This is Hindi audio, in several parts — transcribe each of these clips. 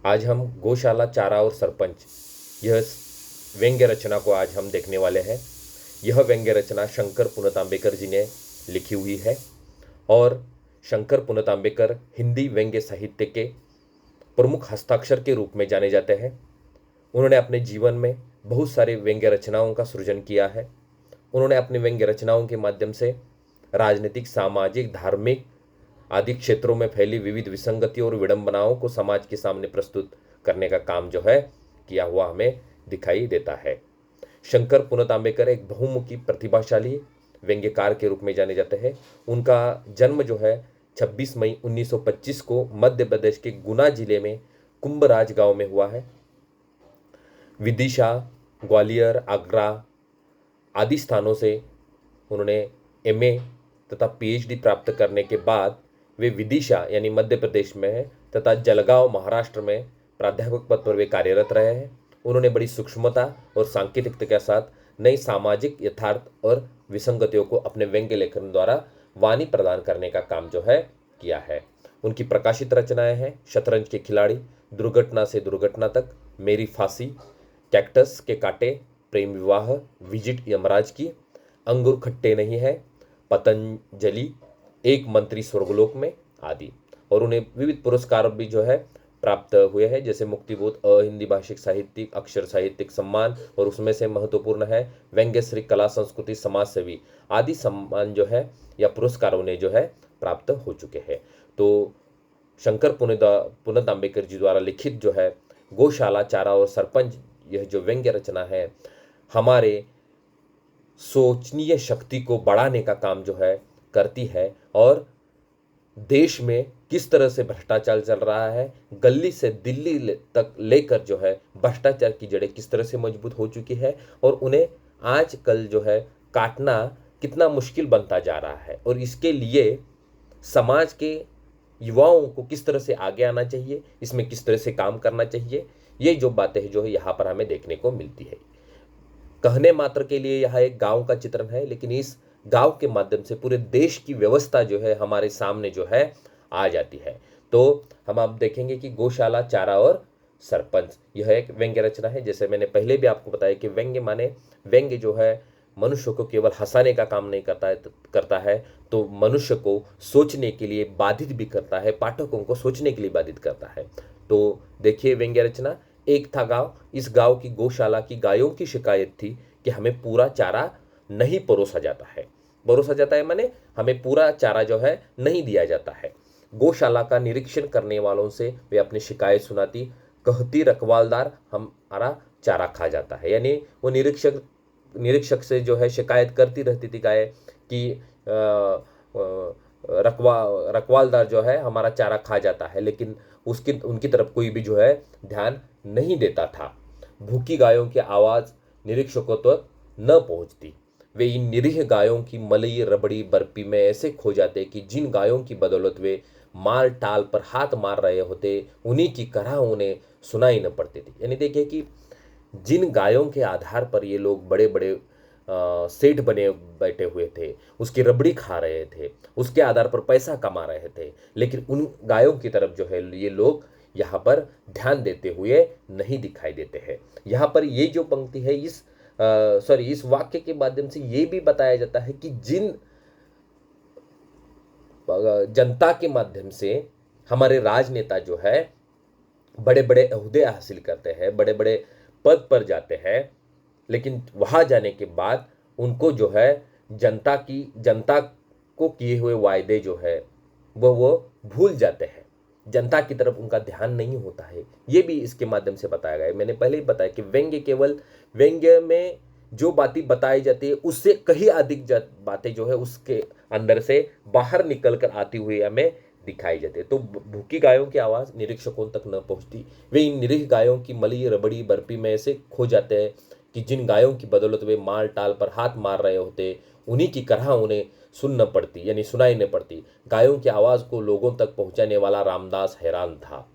आज हम गौशाला, चारा और सरपंच, यह व्यंग्य रचना को आज हम देखने वाले हैं। यह व्यंग्य रचना शंकर पुनतांबेकर जी ने लिखी हुई है और शंकर पुनतांबेकर हिंदी व्यंग्य साहित्य के प्रमुख हस्ताक्षर के रूप में जाने जाते हैं। उन्होंने अपने जीवन में बहुत सारे व्यंग्य रचनाओं का सृजन किया है। उन्होंने अपने व्यंग्य रचनाओं के माध्यम से राजनीतिक, सामाजिक, धार्मिक आदि क्षेत्रों में फैली विविध विसंगतियों और विडंबनाओं को समाज के सामने प्रस्तुत करने का काम जो है किया हुआ हमें दिखाई देता है। शंकर पुनतांबेकर एक बहुमुखी प्रतिभाशाली व्यंग्यकार के रूप में जाने जाते हैं। उनका जन्म जो है 26 मई 1925 को मध्य प्रदेश के गुना जिले में कुंभराज गांव में हुआ है। विदिशा, ग्वालियर, आगरा आदि स्थानों से उन्होंने एमए तथा पीएचडी प्राप्त करने के बाद वे विदिशा यानी मध्य प्रदेश में है तथा जलगांव महाराष्ट्र में प्राध्यापक पद पर वे कार्यरत रहे हैं। उन्होंने बड़ी सूक्ष्मता और सांकेतिकता के साथ नई सामाजिक यथार्थ और विसंगतियों को अपने व्यंग्य लेखन द्वारा वाणी प्रदान करने का काम जो है किया है। उनकी प्रकाशित रचनाएं हैं शतरंज के खिलाड़ी, दुर्घटना से दुर्घटना तक, मेरी फांसी, कैक्टस के कांटे, प्रेम विवाह, विजिट यमराज की, अंगूर खट्टे नहीं है, पतंजलि, एक मंत्री स्वर्गलोक में आदि। और उन्हें विविध पुरस्कार भी जो है प्राप्त हुए हैं, जैसे मुक्तिबोध हिंदी भाषिक साहित्यिक अक्षर साहित्यिक सम्मान, और उसमें से महत्वपूर्ण है व्यंग्यश्री कला संस्कृति समाज सेवी आदि सम्मान जो है या पुरस्कार उन्हें जो है प्राप्त हो चुके हैं। तो शंकर पुनतांबेकर जी द्वारा लिखित जो है गौशाला, चारा और सरपंच, यह जो व्यंग्य रचना है हमारे सोचनीय शक्ति को बढ़ाने का काम जो है करती है और देश में किस तरह से भ्रष्टाचार चल रहा है, गली से दिल्ली तक लेकर जो है भ्रष्टाचार की जड़ें किस तरह से मजबूत हो चुकी है और उन्हें आजकल जो है काटना कितना मुश्किल बनता जा रहा है और इसके लिए समाज के युवाओं को किस तरह से आगे आना चाहिए, इसमें किस तरह से काम करना चाहिए, ये जो बातें हैं जो है यहाँ पर हमें देखने को मिलती है। कहने मात्र के लिए यह एक गांव का चित्रण है, लेकिन इस गांव के माध्यम से पूरे देश की व्यवस्था जो है हमारे सामने जो है आ जाती है। तो हम अब देखेंगे कि गौशाला, चारा और सरपंच यह एक व्यंग्य रचना है। जैसे मैंने पहले भी आपको बताया कि व्यंग्य माने व्यंग्य जो है मनुष्य को केवल हंसाने का काम नहीं करता है तो मनुष्य को सोचने के लिए बाधित भी करता है, पाठकों को सोचने के लिए बाधित करता है। तो देखिए व्यंग्य रचना। एक था गांव, इस गांव की गौशाला की गायों की शिकायत थी कि हमें पूरा चारा नहीं परोसा जाता है। परोसा जाता है माने हमें पूरा चारा जो है नहीं दिया जाता है। गौशाला का निरीक्षण करने वालों से वे अपनी शिकायत सुनाती, कहती रखवालदार हमारा चारा खा जाता है। यानी वो निरीक्षक से जो है शिकायत करती रहती थी गाय कि रखवालदार जो है हमारा चारा खा जाता है, लेकिन उनकी तरफ कोई भी जो है ध्यान नहीं देता था। भूखी गायों की आवाज निरीक्षकों तक न पहुंचती। वे इन निरीह गायों की मलई, रबड़ी, बर्फी में ऐसे खो जाते कि जिन गायों की बदौलत वे माल टाल पर हाथ मार रहे होते उन्हीं की करह उन्हें सुनाई न पड़ती थी। यानी देखिए कि जिन गायों के आधार पर ये लोग बड़े बड़े सेठ बने बैठे हुए थे, उसकी रबड़ी खा रहे थे, उसके आधार पर पैसा कमा रहे थे, लेकिन उन गायों की तरफ जो है ये लोग यहाँ पर ध्यान देते हुए नहीं दिखाई देते हैं। यहाँ पर ये जो पंक्ति है इस वाक्य के माध्यम से ये भी बताया जाता है कि जिन जनता के माध्यम से हमारे राजनेता जो है बड़े बड़े ओहदे हासिल करते हैं, बड़े बड़े पद पर जाते हैं, लेकिन वहां जाने के बाद उनको जो है जनता को किए हुए वायदे जो है वो भूल जाते हैं। जनता की तरफ उनका ध्यान नहीं होता है। ये भी इसके माध्यम से बताया गया है। मैंने पहले ही बताया कि व्यंग्य में जो बातें बताई जाती है उससे कहीं अधिक बातें जो है उसके अंदर से बाहर निकल कर आती हुई हमें दिखाई जाती है। तो भूखी गायों की आवाज निरीक्षकों तक न पहुंचती। वे इन निरीह गायों की मली, रबड़ी, बर्फी में ऐसे खो जाते हैं कि जिन गायों की बदौलत वे माल टाल पर हाथ मार रहे होते उन्हीं की करह उन्हें सुनना पड़ती, यानी सुनाई न पड़ती। गायों की आवाज को लोगों तक पहुंचाने वाला रामदास हैरान था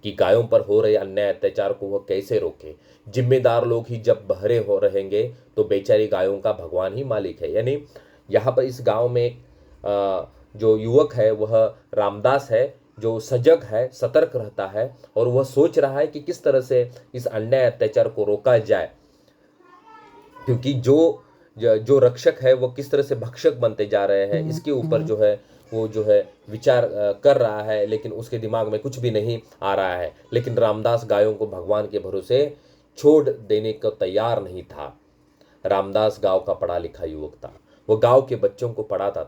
कि गायों पर हो रहे अन्याय अत्याचार को वह कैसे रोके। जिम्मेदार लोग ही जब बहरे हो रहेंगे तो बेचारी गायों का भगवान ही मालिक है। यानी यहाँ पर इस गांव में जो युवक है वह रामदास है। जो सजग है, सतर्क रहता है और वह सोच रहा है कि किस तरह से इस अन्याय अत्याचार को रोका जाए, क्योंकि जो रक्षक है वो किस तरह से भक्षक बनते जा रहे हैं इसके ऊपर जो है वो जो है विचार कर रहा है, लेकिन उसके दिमाग में कुछ भी नहीं आ रहा है। लेकिन रामदास गायों को भगवान के भरोसे छोड़ देने को तैयार नहीं था। रामदास गांव का पढ़ा लिखा युवक था। वह गांव के बच्चों को पढ़ाता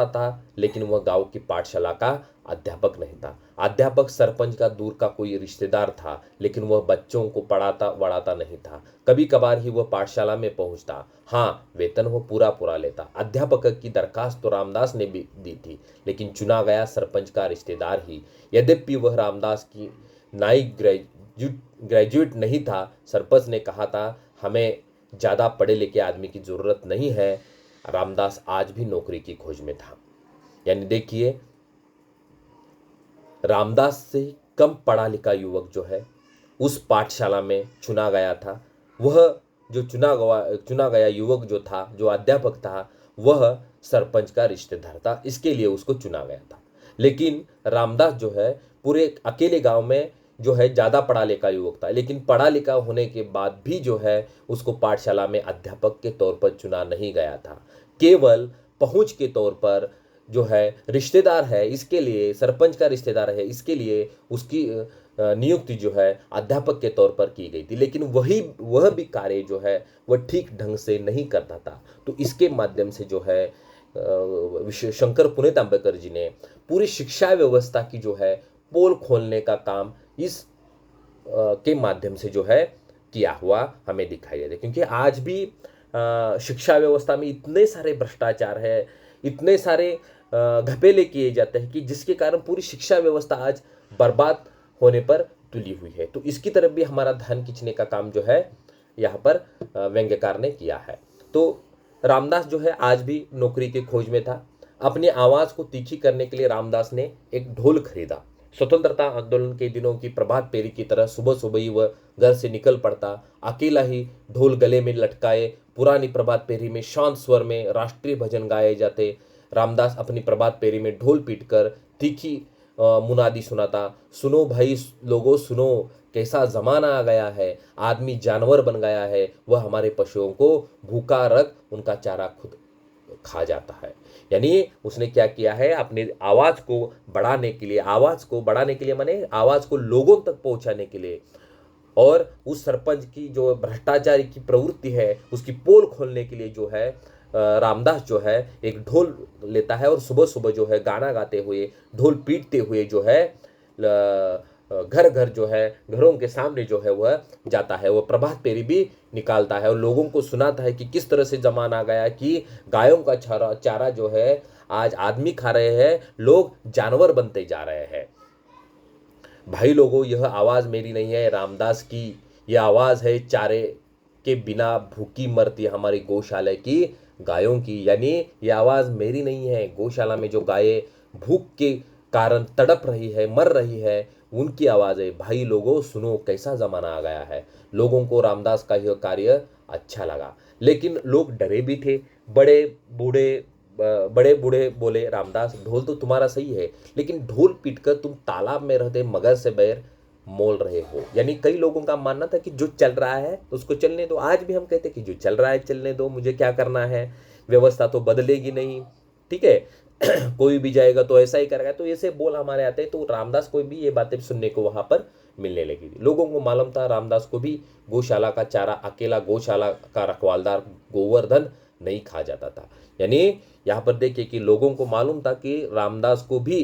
था, लेकिन वह गांव की पाठशाला का अध्यापक नहीं था। अध्यापक सरपंच का दूर का कोई रिश्तेदार था, लेकिन वह बच्चों को पढ़ाता वढ़ाता नहीं था। कभी कभार ही वह पाठशाला में पहुंचता। हाँ, वेतन वह पूरा पूरा लेता। अध्यापक की दरखास्त तो रामदास ने भी दी थी, लेकिन चुना गया सरपंच का रिश्तेदार ही। यद्यपि वह रामदास की नाई ग्रेजुएट नहीं था, सरपंच ने कहा था हमें ज़्यादा पढ़े लिखे आदमी की ज़रूरत नहीं है। रामदास आज भी नौकरी की खोज में था। यानी देखिए, रामदास से कम पढ़ा लिखा युवक जो है उस पाठशाला में चुना गया था। वह जो चुना गया युवक जो था, जो अध्यापक था, वह सरपंच का रिश्तेदार था, इसके लिए उसको चुना गया था। लेकिन रामदास जो है पूरे अकेले गांव में जो है ज़्यादा पढ़ा लिखा युवक था, लेकिन पढ़ा लिखा होने के बाद भी जो है उसको पाठशाला में अध्यापक के तौर पर चुना नहीं गया था। केवल पहुंच के तौर पर जो है रिश्तेदार है, इसके लिए सरपंच का रिश्तेदार है, इसके लिए उसकी नियुक्ति जो है अध्यापक के तौर पर की गई थी। लेकिन वह भी कार्य जो है वह ठीक ढंग से नहीं करता था। तो इसके माध्यम से जो है शंकर पुनेत अम्बेडकर जी ने पूरी शिक्षा व्यवस्था की जो है पोल खोलने का काम इस के माध्यम से जो है किया हुआ हमें दिखाई देता है। क्योंकि आज भी शिक्षा व्यवस्था में इतने सारे भ्रष्टाचार है, इतने सारे घपेले किए जाते हैं कि जिसके कारण पूरी शिक्षा व्यवस्था आज बर्बाद होने पर तुली हुई है। तो इसकी तरफ भी हमारा ध्यान खींचने का काम जो है यहाँ पर व्यंग्यकार ने किया है। तो रामदास जो है आज भी नौकरी की खोज में था। अपनी आवाज़ को तीखी करने के लिए रामदास ने एक ढोल खरीदा। स्वतंत्रता आंदोलन के दिनों की प्रभात फेरी की तरह सुबह सुबह ही वह घर से निकल पड़ता। अकेला ही ढोल गले में लटकाए पुरानी प्रभात फेरी में शांत स्वर में राष्ट्रीय भजन गाए जाते। रामदास अपनी प्रभात फेरी में ढोल पीटकर तीखी मुनादी सुनाता, सुनो भाई लोगों सुनो, कैसा जमाना आ गया है, आदमी जानवर बन गया है, वह हमारे पशुओं को भूखा रख उनका चारा खुद खा जाता है। यानी उसने क्या किया है, अपनी आवाज़ को बढ़ाने के लिए माने आवाज़ को लोगों तक पहुंचाने के लिए और उस सरपंच की जो भ्रष्टाचारी की प्रवृत्ति है उसकी पोल खोलने के लिए जो है रामदास जो है एक ढोल लेता है और सुबह सुबह जो है गाना गाते हुए, ढोल पीटते हुए जो है घर घर जो है घरों के सामने जो है वह जाता है। वह प्रभात फेरी भी निकालता है और लोगों को सुनाता है कि किस तरह से जमाना आ गया कि गायों का चारा जो है आज आदमी खा रहे हैं, लोग जानवर बनते जा रहे हैं। भाई लोगों, यह आवाज़ मेरी नहीं है, रामदास की यह आवाज़ है चारे के बिना भूखी मरती हमारी गौशाला की गायों की। यानी यह आवाज़ मेरी नहीं है, गौशाला में जो गायें भूख के कारण तड़प रही है, मर रही है, उनकी आवाज़ है। भाई लोगों सुनो, कैसा ज़माना आ गया है। लोगों को रामदास का यह कार्य अच्छा लगा, लेकिन लोग डरे भी थे। बड़े बूढ़े बोले, रामदास ढोल तो तुम्हारा सही है, लेकिन ढोल पीटकर तुम तालाब में रहते मगर से बैर मोल रहे हो। यानी कई लोगों का मानना था कि जो चल रहा है उसको चलने दो। आज भी हम कहते हैं कि जो चल रहा है चलने दो, मुझे क्या करना है, व्यवस्था तो बदलेगी नहीं, ठीक है कोई भी जाएगा तो ऐसा ही करेगा। तो ऐसे बोल हमारे आते हैं। तो रामदास को भी ये बातें सुनने को वहां पर मिलने लगी थी। लोगों को मालूम था रामदास को भी गौशाला का चारा अकेला गौशाला का रखवालदार गोवर्धन नहीं खा जाता था। यानी यहाँ पर देखिए कि लोगों को मालूम था कि रामदास को भी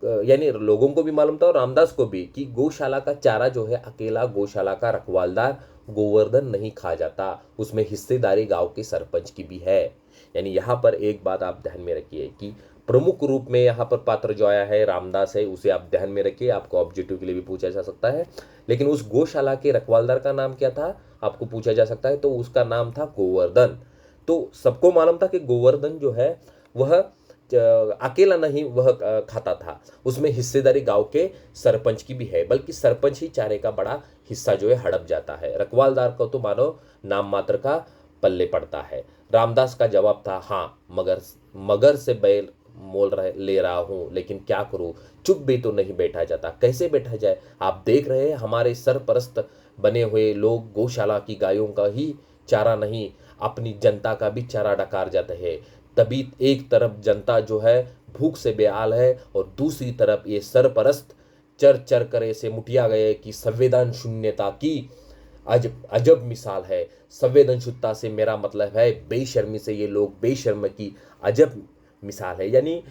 यानी लोगों को भी मालूम था और रामदास को भी कि गौशाला का चारा जो है अकेला गौशाला का रखवालदार गोवर्धन नहीं खा जाता, उसमें हिस्सेदारी गांव के सरपंच की भी है। यानी यहाँ पर एक बात आप ध्यान में रखिए कि प्रमुख रूप में यहाँ पर पात्र जो आया है रामदास है, उसे आप ध्यान में रखिए। आपको ऑब्जेक्टिव के लिए भी पूछा जा सकता है। लेकिन उस गौशाला के रखवालदार का नाम क्या था आपको पूछा जा सकता है, तो उसका नाम था गोवर्धन। तो सबको मालूम था कि गोवर्धन जो है वह अकेला नहीं वह खाता था, उसमें हिस्सेदारी गांव के सरपंच की भी है, बल्कि सरपंच ही चारे का बड़ा हिस्सा जो है हड़प जाता है। रखवालदार को तो मानो नाम मात्र का पल्ले पड़ता है। रामदास का जवाब था हाँ, मगर से बैल ले रहा हूँ, लेकिन क्या करूँ, चुप भी तो नहीं बैठा जाता, कैसे बैठा जाए। आप देख रहे हैं हमारे सरपरस्त बने हुए लोग गौशाला की गायों का ही चारा नहीं, अपनी जनता का भी चारा डकार जाते हैं। तभी एक तरफ जनता जो है भूख से बेहाल है और दूसरी तरफ ये सरपरस्त चर चर कर ऐसे मुटिया गए कि संवेदन शून्यता की अजब मिसाल है। संवेदनशीलता से मेरा मतलब है बेशर्मी से, ये लोग बेशर्म की अजब मिसाल है। यानी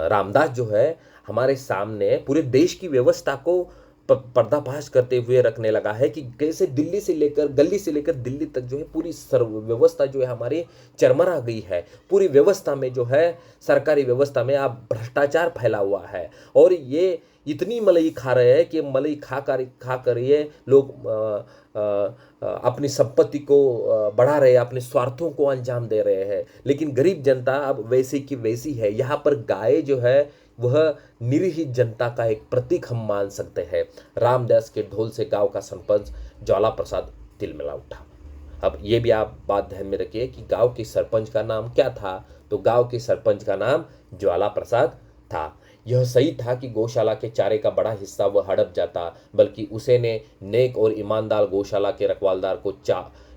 रामदास जो है हमारे सामने पूरे देश की व्यवस्था को पर्दाफाश करते हुए रखने लगा है कि कैसे दिल्ली से लेकर गली से लेकर दिल्ली तक जो है पूरी सर्व व्यवस्था जो है हमारी चरमरा गई है। पूरी व्यवस्था में जो है सरकारी व्यवस्था में आप भ्रष्टाचार फैला हुआ है और ये इतनी मलाई खा रहे हैं कि मलाई खा कर ये लोग अपनी संपत्ति को बढ़ा रहे हैं, अपने स्वार्थों को अंजाम दे रहे हैं। लेकिन गरीब जनता अब वैसी की वैसी है। यहाँ पर गाय जो है वह निरीह जनता का एक प्रतीक हम मान सकते हैं। रामदास के ढोल से गांव का सरपंच ज्वाला प्रसाद तिलमिला उठा। अब ये भी आप बात ध्यान में रखिए कि गांव के सरपंच का नाम क्या था, तो गांव के सरपंच का नाम ज्वाला प्रसाद था। यह सही था कि गौशाला के चारे का बड़ा हिस्सा वह हड़प जाता, बल्कि उसे ने नेक और ईमानदार गौशाला के रखवालदार को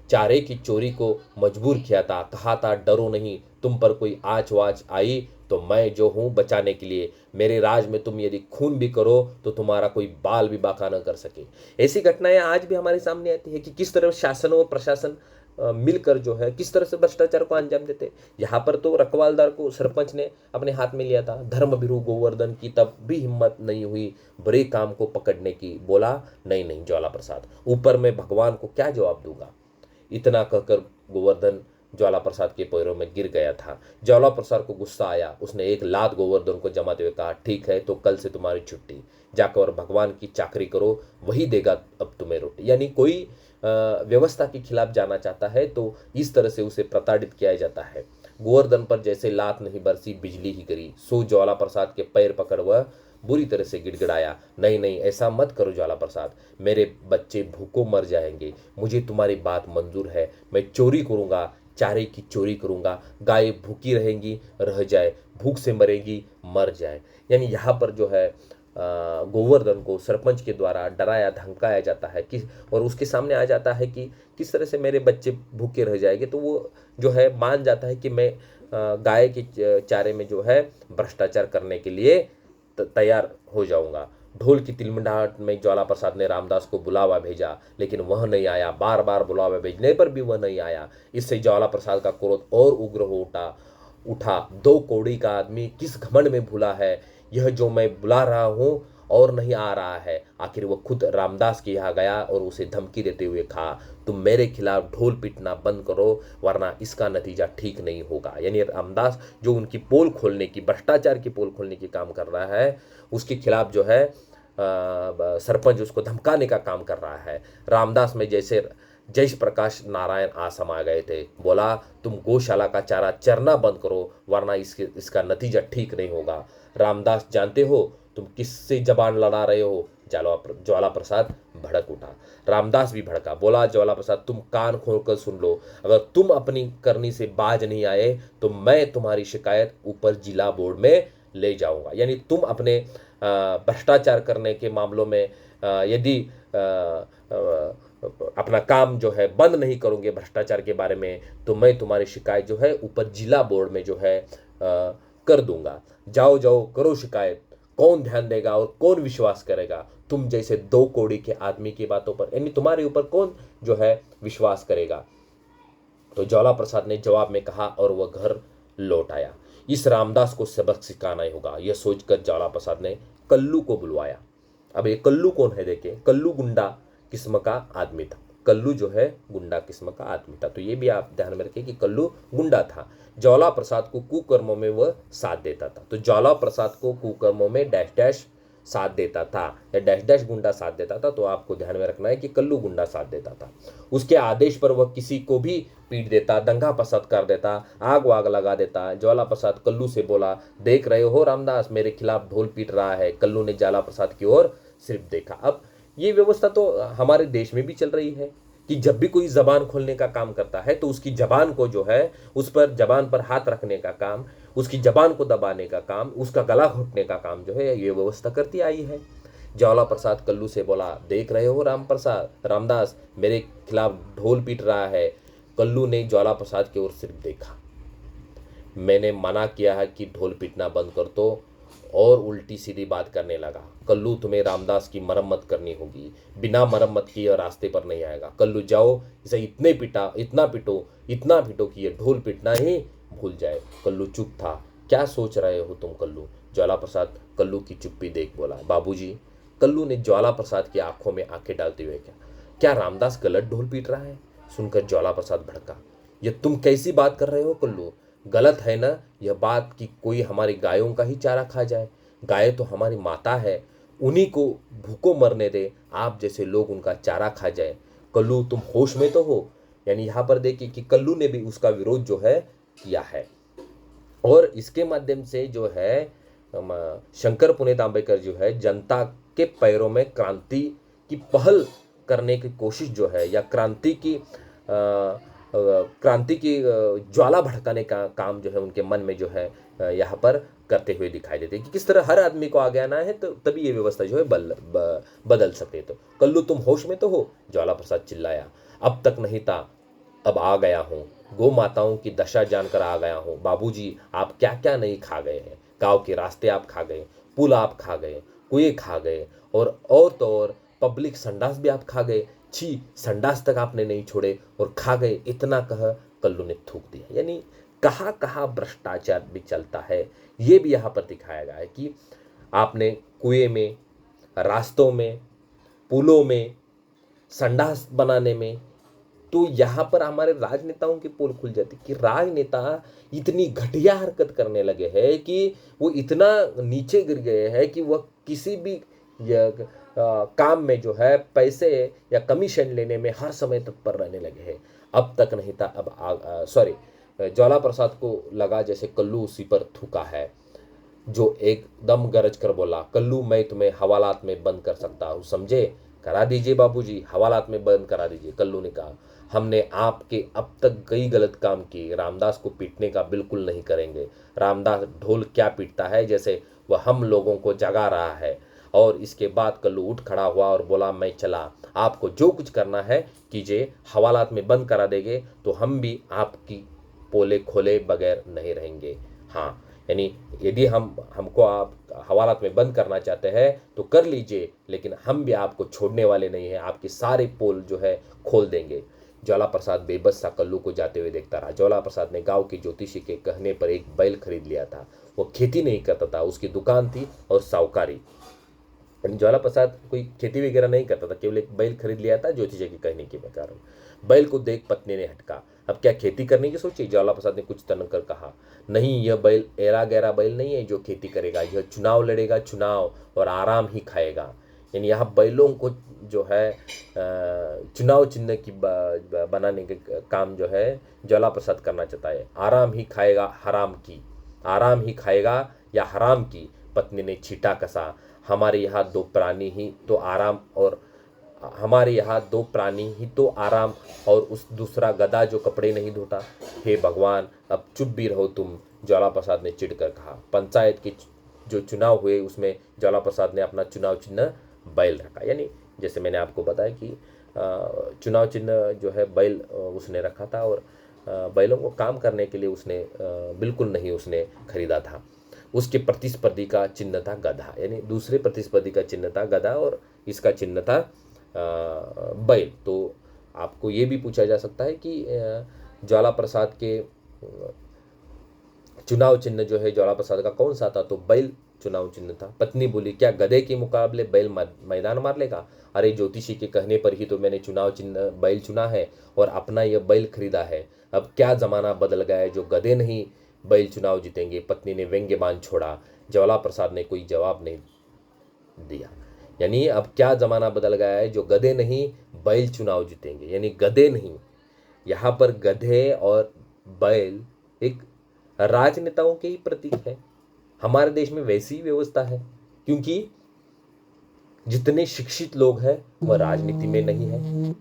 चारे की चोरी को मजबूर किया था। कहा था डरो नहीं, तुम पर कोई आँच वाच आई तो मैं जो हूँ बचाने के लिए। मेरे राज में तुम यदि खून भी करो तो तुम्हारा कोई बाल भी बाका न कर सके। ऐसी घटनाएं आज भी हमारे सामने आती है कि किस तरह शासन और प्रशासन मिलकर जो है किस तरह से भ्रष्टाचार को अंजाम देते। यहाँ पर तो रखवालदार को सरपंच ने अपने हाथ में लिया था। धर्मभीरू गोवर्धन की तब भी हिम्मत नहीं हुई बुरे काम को पकड़ने की। बोला नहीं नहीं ज्वाला प्रसाद, ऊपर मैं भगवान को क्या जवाब दूंगा। इतना कहकर गोवर्धन ज्वाला प्रसाद के पैरों में गिर गया था। ज्वाला प्रसाद को गुस्सा आया। उसने एक लात गोवर्धन को जमाते हुए कहा, ठीक है तो कल से तुम्हारी छुट्टी, जाकर भगवान की चाकरी करो, वही देगा अब तुम्हें रोटी। यानी कोई व्यवस्था के खिलाफ जाना चाहता है तो इस तरह से उसे प्रताड़ित किया जाता है। गोवर्धन पर जैसे लात नहीं बरसी बिजली ही गिरी। सो ज्वाला प्रसाद के पैर पकड़ वह बुरी तरह से गिड़गिड़ाया, नहीं नहीं ऐसा मत करो ज्वाला प्रसाद, मेरे बच्चे भूखों मर जाएंगे। मुझे तुम्हारी बात मंजूर है, मैं चोरी करूंगा, चारे की चोरी करूंगा, गाय भूखी रहेंगी रह जाए, भूख से मरेगी मर जाए। यानी यहाँ पर जो है गोवर्धन को सरपंच के द्वारा डराया धमकाया जाता है कि और उसके सामने आ जाता है कि किस तरह से मेरे बच्चे भूखे रह जाएंगे। तो वो जो है मान जाता है कि मैं गाय के चारे में जो है भ्रष्टाचार करने के लिए तैयार हो जाऊंगा। ढोल की तिलमिलाहट में ज्वाला प्रसाद ने रामदास को बुलावा भेजा, लेकिन वह नहीं आया। बार बार बुलावा भेजने पर भी वह नहीं आया। इससे ज्वाला प्रसाद का क्रोध और उग्र हो उठा। 2 कौड़ी का आदमी किस घमंड में भूला है, यह जो मैं बुला रहा हूँ और नहीं आ रहा है। आखिर वह खुद रामदास के यहाँ गया और उसे धमकी देते हुए कहा, तुम मेरे खिलाफ ढोल पीटना बंद करो वरना इसका नतीजा ठीक नहीं होगा। यानी रामदास जो उनकी पोल खोलने की, भ्रष्टाचार की पोल खोलने की काम कर रहा है, उसके खिलाफ जो है सरपंच उसको धमकाने का काम कर रहा है। रामदास में जैसे जय प्रकाश नारायण आ समा गए थे। बोला तुम गौशाला का चारा चरना बंद करो वरना इसका नतीजा ठीक नहीं होगा। रामदास जानते हो तुम किससे जबान लड़ा रहे हो। ज्वाला प्रसाद भड़क उठा। रामदास भी भड़का। बोला ज्वाला प्रसाद तुम कान खोलकर सुन लो, अगर तुम अपनी करनी से बाज नहीं आए तो मैं तुम्हारी शिकायत ऊपर जिला बोर्ड में ले जाऊंगा। यानी तुम अपने भ्रष्टाचार करने के मामलों में यदि अपना काम जो है बंद नहीं करोगे भ्रष्टाचार के बारे में, तो मैं तुम्हारी शिकायत जो है ऊपर जिला बोर्ड में जो है कर दूंगा। जाओ जाओ करो शिकायत, कौन ध्यान देगा और कौन विश्वास करेगा तुम जैसे 2 कौड़ी के आदमी की बातों पर। यानी तुम्हारे ऊपर कौन जो है विश्वास करेगा। तो ज्वाला प्रसाद ने जवाब में कहा और वह घर लौट आया। इस रामदास को सबक सिखाना ही होगा, यह सोचकर ज्वाला प्रसाद ने कल्लू को बुलवाया। अब ये कल्लू कौन है देखें, कल्लू गुंडा किस्म का आदमी था। कल्लू जो है गुंडा किस्म का आदमी था। तो ये भी आप ध्यान में रखें कि कल्लू गुंडा था। ज्वाला प्रसाद को कुकर्मों में वह साथ देता था। तो ज्वाला प्रसाद को कुकर्मों में डैश डैश साथ देता था या डैश डैश गुंडा साथ देता था। तो आपको ध्यान में रखना है कि कल्लू गुंडा साथ देता था। उसके आदेश पर वह किसी को भी पीट देता, दंगा फसाद कर देता, आग वाग लगा देता। ज्वाला प्रसाद कल्लू से बोला, देख रहे हो रामदास मेरे खिलाफ ढोल पीट रहा है। कल्लू ने ज्वाला प्रसाद की ओर सिर्फ देखा। अब ये व्यवस्था तो हमारे देश में भी चल रही है। कि जब भी कोई जबान खोलने का काम करता है तो उसकी जबान को जो है, उस पर जबान पर हाथ रखने का काम, उसकी जबान को दबाने का काम, उसका गला घोटने का काम जो है ये व्यवस्था करती आई है। ज्वाला प्रसाद कल्लू से बोला, देख रहे हो रामदास मेरे खिलाफ ढोल पीट रहा है। कल्लू ने ज्वाला प्रसाद की ओर सिर्फ देखा। मैंने मना किया है कि ढोल पीटना बंद कर दो, और उल्टी सीधी बात करने लगा। कल्लू, तुम्हें रामदास की मरम्मत करनी होगी, बिना मरम्मत किए रास्ते पर नहीं आएगा। कल्लू जाओ, इसे इतना पीटो कि ये ढोल पीटना ही भूल जाए। कल्लू चुप था। क्या सोच रहे हो तुम कल्लू? ज्वाला प्रसाद कल्लू की चुप्पी देख बोला, बाबूजी। कल्लू ने ज्वाला प्रसाद की आंखों में आंखें डालते हुए क्या क्या रामदास गलत ढोल पीट रहा है? सुनकर ज्वाला प्रसाद भड़का। ये तुम कैसी बात कर रहे हो कल्लू? गलत है ना यह बात कि कोई हमारी गायों का ही चारा खा जाए? गाय तो हमारी माता है, उन्हीं को भूखों मरने दे, आप जैसे लोग उनका चारा खा जाए। कल्लू, तुम होश में तो हो? यानी यहाँ पर देखिए कि कल्लू ने भी उसका विरोध जो है किया है, और इसके माध्यम से जो है शंकर पुनेत आंबेडकर जो है जनता के पैरों में क्रांति की पहल करने की कोशिश जो है, या क्रांति की ज्वाला भड़काने का काम जो है उनके मन में जो है यहाँ पर करते हुए दिखाई देते हैं कि किस तरह हर आदमी को आगे आना है, तो तभी ये व्यवस्था जो है बदल सके। तो कल्लू, तुम होश में तो हो? ज्वाला प्रसाद चिल्लाया। अब तक नहीं था, अब आ गया हूँ। गौ माताओं की दशा जानकर आ गया हूँ। बाबूजी, आप क्या क्या नहीं खा गए हैं? गांव के रास्ते आप खा गए, पुल आप खा गए, कुएं खा गए, और तो और पब्लिक संडास भी आप खा गए। छी, संडास तक आपने नहीं छोड़े और खा गए। इतना कह कल्लू ने थूक दिया। यानी कहाँ कहाँ भ्रष्टाचार भी चलता है, ये भी यहाँ पर दिखाया गया है कि आपने कुएं में, रास्तों में, पुलों में, संडास बनाने में, तो यहाँ पर हमारे राजनेताओं की पोल खुल जाती कि राजनेता इतनी घटिया हरकत करने लगे हैं कि वो इतना नीचे गिर गए हैं कि वह किसी भी काम में जो है पैसे या कमीशन लेने में हर समय तत्पर रहने लगे हैं। अब तक नहीं था, अब सॉरी, ज्वाला प्रसाद को लगा जैसे कल्लू उसी पर थूका है, जो एकदम गरज कर बोला, कल्लू, मैं तुम्हें हवालात में बंद कर सकता हूँ, समझे? करा दीजिए बाबूजी, हवालात में बंद करा दीजिए। कल्लू ने कहा, हमने आपके अब तक कई गलत काम किए, रामदास को पीटने का बिल्कुल नहीं करेंगे। रामदास ढोल क्या पीटता है, जैसे वह हम लोगों को जगा रहा है। और इसके बाद कल्लू उठ खड़ा हुआ और बोला, मैं चला, आपको जो कुछ करना है कीजिए, हवालात में बंद करा देंगे तो हम भी आपकी पोले खोले बगैर नहीं रहेंगे। हाँ, यानी यदि हमको आप हवालात में बंद करना चाहते हैं तो कर लीजिए, लेकिन हम भी आपको छोड़ने वाले नहीं हैं, आपके सारे पोल जो है खोल देंगे। ज्वाला प्रसाद बेबस सा कल्लू को जाते हुए देखता रहा। ज्वाला प्रसाद ने गांव के ज्योतिषी के कहने पर एक बैल खरीद लिया था। वो खेती नहीं करता था, उसकी दुकान थी और साहूकारी। ज्वाला प्रसाद कोई खेती वगैरह नहीं करता था, केवल एक बैल खरीद लिया था ज्योतिषी के कहने के कारण। बैल को देख पत्नी ने हटका। अब क्या खेती करने की सोची? ज्वाला प्रसाद ने कुछ तन कर कहा, नहीं, यह बैल एरा गैरा बैल नहीं है जो खेती करेगा, यह चुनाव लड़ेगा, चुनाव, और आराम ही खाएगा। यानी यहाँ बैलों को जो है चुनाव चिन्ह की बनाने के काम जो है ज्वाला प्रसाद करना चाहता है। आराम ही खाएगा, हराम की, आराम ही खाएगा या हराम की। पत्नी ने छींटा कसा, हमारे यहाँ दो प्राणी ही तो आराम, और हमारे यहाँ दो प्राणी ही तो आराम, और उस दूसरा गधा जो कपड़े नहीं धोता। हे भगवान, अब चुप भी रहो तुम, ज्वाला प्रसाद ने चिढ़कर कहा। पंचायत के जो चुनाव हुए उसमें ज्वाला प्रसाद ने अपना चुनाव चिन्ह बैल रखा। यानी जैसे मैंने आपको बताया कि चुनाव चिन्ह जो है बैल उसने रखा था, और बैलों को काम करने के लिए उसने बिल्कुल नहीं उसने खरीदा था। उसके प्रतिस्पर्धी का चिन्ह था गधा, यानी दूसरे प्रतिस्पर्धी का चिन्ह था गधा, और इसका चिन्ह था बैल। तो आपको ये भी पूछा जा सकता है कि ज्वाला प्रसाद के चुनाव चिन्ह जो है ज्वाला प्रसाद का कौन सा था? तो बैल चुनाव चिन्ह था। पत्नी बोली, क्या गधे के मुकाबले बैल मैदान मार लेगा? अरे, ज्योतिषी के कहने पर ही तो मैंने चुनाव चिन्ह बैल चुना है और अपना यह बैल खरीदा है। अब क्या जमाना बदल गया है, जो गधे नहीं बैल चुनाव जीतेंगे। पत्नी ने व्यंग्यबान छोड़ा। ज्वाला प्रसाद ने कोई जवाब नहीं दिया। यानी अब क्या जमाना बदल गया है, जो गधे नहीं बैल चुनाव जीतेंगे। यानी गधे नहीं, यहाँ पर गधे और बैल एक राजनेताओं के ही प्रतीक है। हमारे देश में वैसी ही व्यवस्था है, क्योंकि जितने शिक्षित लोग हैं वह राजनीति में नहीं है,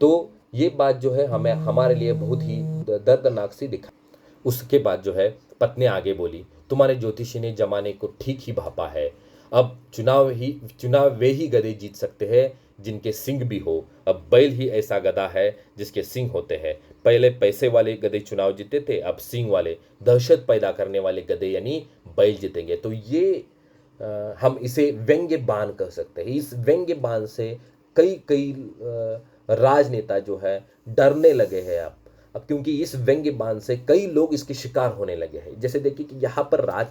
तो ये बात जो है हमें हमारे लिए बहुत ही दर्दनाक सी दिखा। उसके बाद जो है पत्नी आगे बोली, तुम्हारे ज्योतिषी ने जमाने को ठीक ही भापा है। अब चुनाव वे ही गधे जीत सकते हैं जिनके सिंग भी हो। अब बैल ही ऐसा गधा है जिसके सिंग होते हैं। पहले पैसे वाले गधे चुनाव जीते थे, अब सिंग वाले दहशत पैदा करने वाले गधे यानी बैल जीतेंगे। तो ये हम इसे व्यंग्य बाण कह सकते हैं। इस व्यंग्य बाण से कई कई राजनेता जो है डरने लगे हैं अब क्योंकि इस व्यंग्य बाण से कई लोग इसके शिकार होने लगे हैं। जैसे देखिए कि यहाँ पर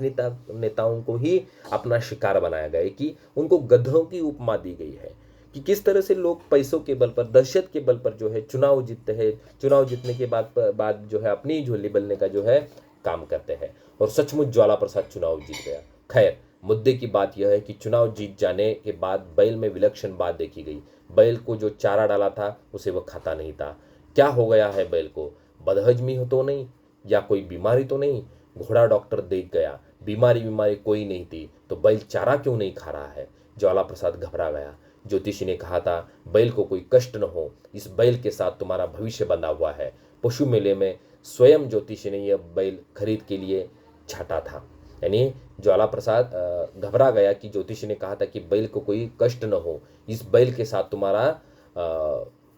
नेताओं को ही अपना शिकार बनाया गया है कि उनको गधों की उपमा दी गई है कि किस तरह से लोग पैसों के बल पर, दहशत के बल पर जो है चुनाव जीतते हैं। चुनाव जीतने के बाद जो है अपनी झोली बलने का जो है काम करते हैं। और सचमुच ज्वाला प्रसाद चुनाव जीत गया। खैर, मुद्दे की बात यह है कि चुनाव जीत जाने के बाद बैल में विलक्षण बात देखी गई। बैल को जो चारा डाला था उसे वह खाता नहीं था। क्या हो गया है बैल को? बदहजमी हो तो नहीं, या कोई बीमारी तो नहीं? घोड़ा डॉक्टर देख गया, बीमारी कोई नहीं थी। तो बैल चारा क्यों नहीं खा रहा है? ज्वाला प्रसाद घबरा गया। ज्योतिषी ने कहा था बैल को कोई कष्ट न हो, इस बैल के साथ तुम्हारा भविष्य बंधा हुआ है। पशु मेले में स्वयं ज्योतिषी ने यह बैल खरीद के लिए छाटा था। यानी ज्वाला प्रसाद घबरा गया कि ज्योतिषी ने कहा था कि बैल को कोई कष्ट न हो, इस बैल के साथ तुम्हारा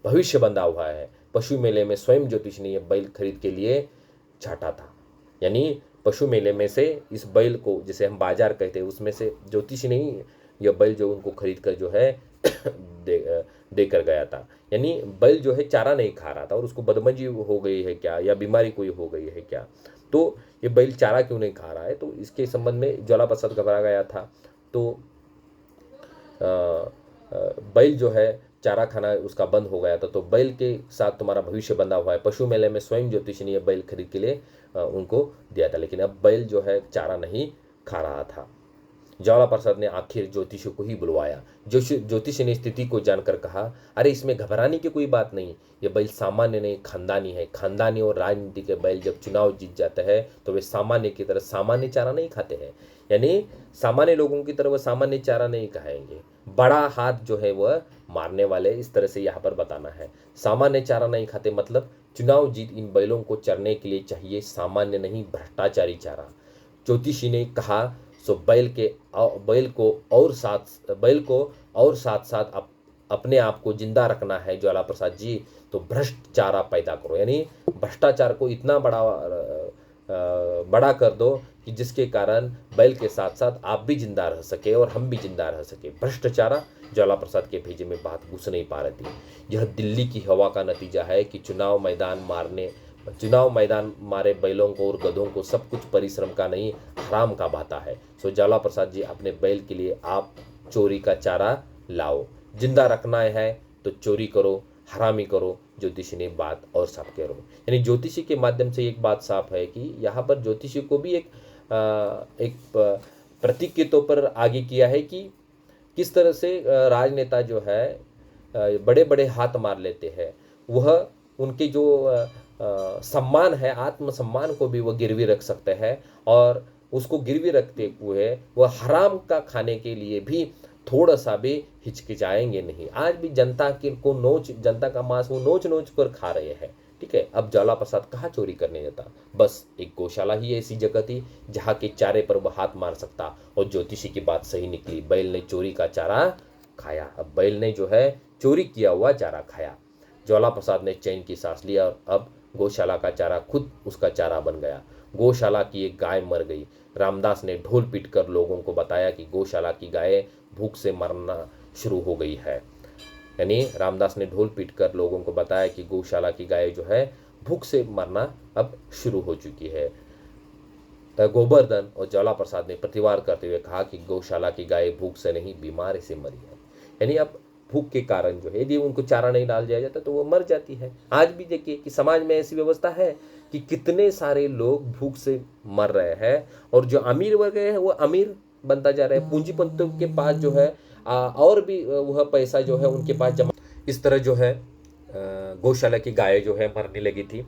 भविष्य बंधा हुआ है। पशु मेले में स्वयं ज्योतिषी ने यह बैल खरीद के लिए छाटा था। यानी पशु मेले में से इस बैल को, जिसे हम बाजार कहते हैं, उसमें से ज्योतिषी ने ही यह बैल जो उनको खरीद कर जो है देकर गया था। यानी बैल जो है चारा नहीं खा रहा था और उसको बदमजी हो गई है क्या, या बीमारी कोई हो गई है क्या, तो ये बैल चारा क्यों नहीं खा रहा है। तो इसके संबंध में ज्वाला प्रसाद घबरा गया था। तो बैल जो है चारा खाना उसका बंद हो गया था। तो बैल के साथ तुम्हारा भविष्य बंधा हुआ है। पशु मेले में स्वयं ज्योतिषी ने यह बैल खरीद के लिए उनको दिया था, लेकिन अब बैल जो है चारा नहीं खा रहा था। ज्वाला प्रसाद ने आखिर ज्योतिषी को ही बुलवाया। ज्योतिषी ने स्थिति को जानकर कहा, अरे इसमें घबराने की कोई बात नहीं, ये बैल सामान्य नहीं खानदानी है। खानदानी और राजनीति के बैल जब चुनाव जीत जाते हैं तो वे सामान्य की तरह सामान्य चारा नहीं खाते हैं। यानी सामान्य लोगों की तरह वह सामान्य चारा नहीं खाएंगे, बड़ा हाथ जो है वह मारने वाले, इस तरह से यहाँ पर बताना है। सामान्य चारा नहीं खाते मतलब चुनाव जीत इन बैलों को चरने के लिए चाहिए सामान्य नहीं भ्रष्टाचारी चारा। ज्योतिषी ने कहा, सो बैल को और साथ साथ अपने आप को जिंदा रखना है ज्वाला प्रसाद जी, तो भ्रष्ट चारा पैदा करो। यानी भ्रष्टाचार को इतना बड़ा कर दो कि जिसके कारण बैल के साथ साथ आप भी जिंदा रह सके और हम भी जिंदा रह सके। भ्रष्टाचारा ज्वाला प्रसाद के भेजे में बात घुस नहीं पा रही थी। यह दिल्ली की हवा का नतीजा है कि चुनाव मैदान मारे बैलों को और गधों को सब कुछ परिश्रम का नहीं हराम का भाता है। सो ज्वाला प्रसाद जी, अपने बैल के लिए आप चोरी का चारा लाओ। जिंदा रखना है तो चोरी करो, हरामी करो। ज्योतिषी ने बात और साफ करो। यानी ज्योतिषी के माध्यम से एक बात साफ है कि यहाँ पर ज्योतिषी को भी एक प्रतीक के तौर पर आगे किया है कि किस तरह से राजनेता जो है बड़े बड़े हाथ मार लेते हैं। वह उनके जो सम्मान है, आत्मसम्मान को भी वह गिरवी रख सकते हैं और उसको गिरवी रखते हुए वह हराम का खाने के लिए भी थोड़ा सा भी हिचकिचाएंगे नहीं। आज भी जनता का मांस वो नोच कर खा रहे हैं। ठीक है, अब ज्वाला प्रसाद कहाँ चोरी करने जाता? बस एक गौशाला ही ऐसी जगह थी जहाँ के चारे पर वह हाथ मार सकता। और ज्योतिषी की बात सही निकली, बैल ने चोरी का चारा खाया। अब बैल ने जो है चोरी किया हुआ चारा खाया। ज्वाला प्रसाद ने चैन की सांस लिया और अब गौशाला का चारा खुद उसका चारा बन गया। गौशाला की एक गाय मर गई। रामदास ने ढोल पीट कर लोगों को बताया कि गौशाला की गाय भूख से मरना शुरू हो गई है। यानी रामदास ने ढोल पीट कर लोगों को बताया कि गौशाला की गाय जो है भूख से मरना अब शुरू हो चुकी है। गोवर्धन और ज्वाला प्रसाद ने प्रतिवाद करते हुए कहा कि गौशाला की गाय भूख से नहीं बीमारी से मरी है। यानी अब भूख के कारण जो है यदि उनको चारा नहीं डाल दिया जाता तो वो मर जाती है। आज भी देखिए कि समाज में ऐसी व्यवस्था है कि कितने सारे लोग भूख से मर रहे हैं और जो अमीर वर्ग है वो अमीर बनता जा रहा है। पूंजीपतियों के पास जो है और भी वह पैसा जो है उनके पास जमा। इस तरह जो है गौशाला की गाय जो है मरने लगी थी।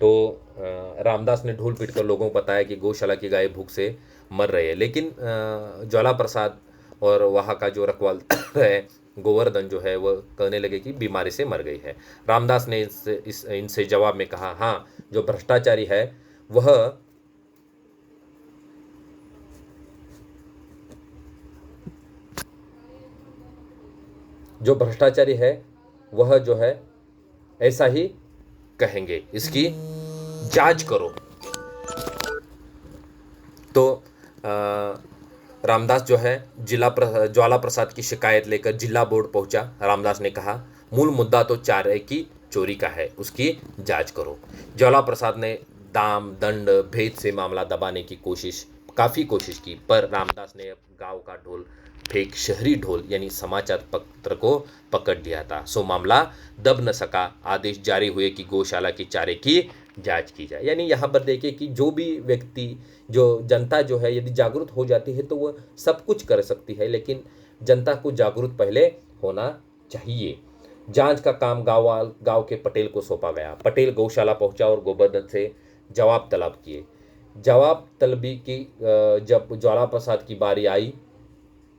तो रामदास ने ढोल पीट कर लोगों को बताया कि गौशाला की गाय भूख से मर रही है। लेकिन ज्वाला प्रसाद और वहाँ का जो रखवाल है गोवर्धन जो है वह कहने लगे कि बीमारी से मर गई है। रामदास ने इनसे जवाब में कहा, हाँ, जो भ्रष्टाचारी है वह वह जो है ऐसा ही कहेंगे, इसकी जांच करो। तो रामदास जो है ज्वाला प्रसाद की शिकायत लेकर जिला बोर्ड पहुंचा। रामदास ने कहा, मूल मुद्दा तो चारे की चोरी का है, उसकी जांच करो। ज्वाला प्रसाद ने दाम दंड भेद से मामला दबाने की काफ़ी कोशिश की, पर रामदास ने गांव का ढोल फेंक शहरी ढोल यानी समाचार पत्र को पकड़ लिया था। सो मामला दब न सका। आदेश जारी हुए कि गौशाला की चारे की जांच की जाए। यानी यहाँ पर देखिए कि जो भी व्यक्ति, जो जनता जो है, यदि जागरूक हो जाती है तो वह सब कुछ कर सकती है, लेकिन जनता को जागरूक पहले होना चाहिए। जांच का काम गांव के पटेल को सौंपा गया। पटेल गौशाला पहुंचा और गोवर्धन से जवाब तलब किए। जवाब तलबी की जब ज्वाला प्रसाद की बारी आई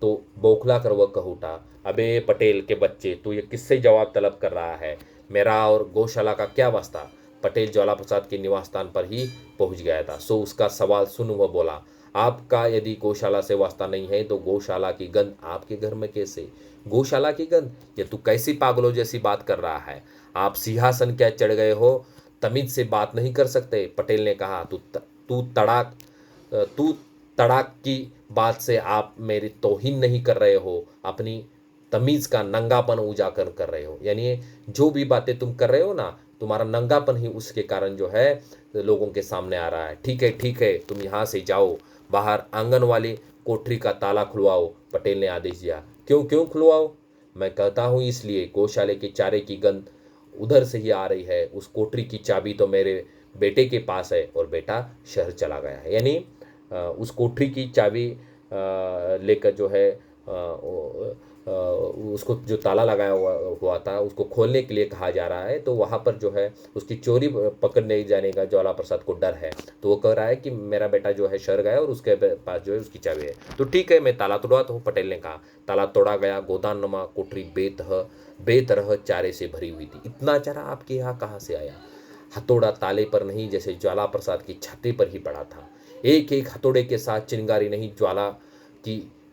तो बौखला कर वह कह उठा, अबे पटेल के बच्चे, तू ये किससे जवाब तलब कर रहा है? मेरा और गौशाला का क्या वास्ता? पटेल ज्वाला प्रसाद के निवास स्थान पर ही पहुंच गया था। सो उसका सवाल सुन वह बोला, आपका यदि गौशाला से वास्ता नहीं है तो गौशाला की गंध आपके घर में कैसे? गौशाला की गंध? ये तू कैसी पागलों जैसी बात कर रहा है? आप सिंहासन क्या चढ़ गए हो? तमीज से बात नहीं कर सकते? पटेल ने कहा, तू तड़ाक की बात से आप मेरी तौहीन नहीं कर रहे हो, अपनी तमीज का नंगापन उजागर कर रहे हो। यानी जो भी बातें तुम कर रहे हो ना, तुम्हारा नंगापन ही उसके कारण जो है लोगों के सामने आ रहा है। ठीक है, तुम यहाँ से जाओ, बाहर आंगन वाली कोठरी का ताला खुलवाओ। पटेल ने आदेश दिया। क्यों खुलवाओ? मैं कहता हूँ इसलिए, गौशाले के चारे की गंध उधर से ही आ रही है। उस कोठरी की चाबी तो मेरे बेटे के पास है और बेटा शहर चला गया है। यानी उस कोठरी की चाबी लेकर जो है उसको जो ताला लगाया हुआ था उसको खोलने के लिए कहा जा रहा है। तो वहाँ पर जो है उसकी चोरी पकड़ने जाने का ज्वाला प्रसाद को डर है। तो वो कह रहा है कि मेरा बेटा जो है शहर गया और उसके पास जो है उसकी चाबी है। तो ठीक है, मैं ताला तोड़वाता हूँ। पटेल ने कहा। ताला तोड़ा गया। गोदाननुमा कोठरी बेतरह चारे से भरी हुई थी। इतना चारा आपके यहाँ कहाँ से आया? हथौड़ा ताले पर नहीं, जैसे ज्वाला प्रसाद की छाती पर ही पड़ा था। एक एक हथौड़े के साथ चिंगारी नहीं,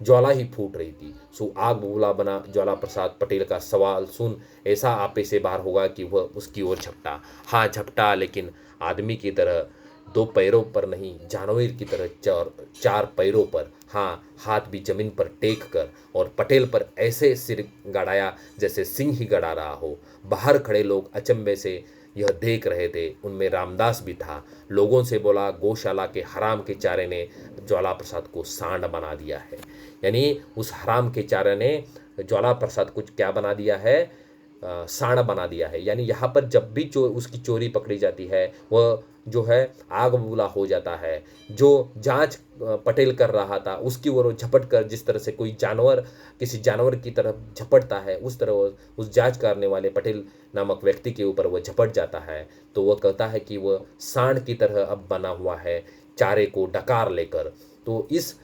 ज्वाला ही फूट रही थी। सो आग बबूला बना ज्वाला प्रसाद। पटेल का सवाल सुन ऐसा आपे से बाहर होगा कि वह उसकी ओर झपटा। हाँ झपटा, लेकिन आदमी की तरह 2 पैरों पर नहीं, जानवर की तरह 4 पैरों पर। हाँ, हाथ भी जमीन पर टेक कर, और पटेल पर ऐसे सिर गड़ाया जैसे सिंह ही गड़ा रहा हो। बाहर खड़े लोग अचंभे से यह देख रहे थे, उनमें रामदास भी था। लोगों से बोला, गौशाला के हराम के चारे ने ज्वाला प्रसाद को सांड बना दिया है। यानी उस हराम के चारे ने ज्वाला प्रसाद को क्या बना दिया है? सांड बना दिया है। यानी यहाँ पर जब भी उसकी चोरी पकड़ी जाती है वह जो है आग बबूला हो जाता है। जो जांच पटेल कर रहा था उसकी ओर झपट कर, जिस तरह से कोई जानवर किसी जानवर की तरफ झपटता है, उस तरह उस जांच करने वाले पटेल नामक व्यक्ति के ऊपर वह झपट जाता है। तो वह कहता है कि वह सांड की तरह अब बना हुआ है, चारे को डकार लेकर। तो इस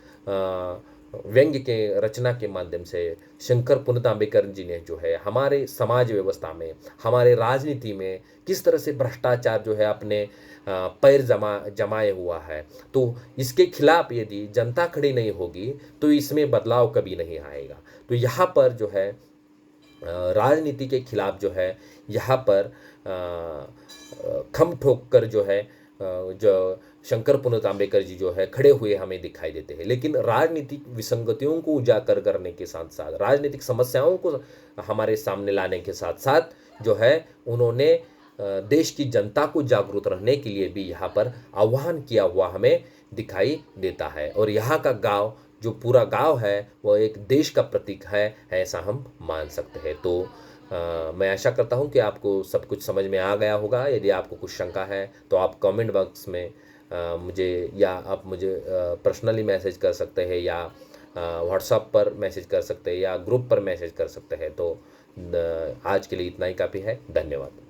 व्यंग्य के रचना के माध्यम से शंकर पुनतांबेकर जी ने जो है हमारे समाज व्यवस्था में, हमारे राजनीति में किस तरह से भ्रष्टाचार जो है अपने पैर जमाए हुआ है। तो इसके खिलाफ यदि जनता खड़ी नहीं होगी तो इसमें बदलाव कभी नहीं आएगा। तो यहाँ पर जो है राजनीति के खिलाफ जो है यहाँ पर खम ठोक कर जो है जो शंकर पुनतांबेकर जी जो है खड़े हुए हमें दिखाई देते हैं। लेकिन राजनीतिक विसंगतियों को उजागर करने के साथ साथ, राजनीतिक समस्याओं को हमारे सामने लाने के साथ साथ जो है उन्होंने देश की जनता को जागरूक रहने के लिए भी यहाँ पर आह्वान किया हुआ हमें दिखाई देता है। और यहाँ का गांव, जो पूरा गांव है, वह एक देश का प्रतीक है, ऐसा हम मान सकते हैं। तो मैं आशा करता हूँ कि आपको सब कुछ समझ में आ गया होगा। यदि आपको कुछ शंका है तो आप कमेंट बॉक्स में आप मुझे पर्सनली मैसेज कर सकते हैं, या व्हाट्सएप पर मैसेज कर सकते हैं, या ग्रुप पर मैसेज कर सकते हैं। तो आज के लिए इतना ही काफ़ी है। धन्यवाद।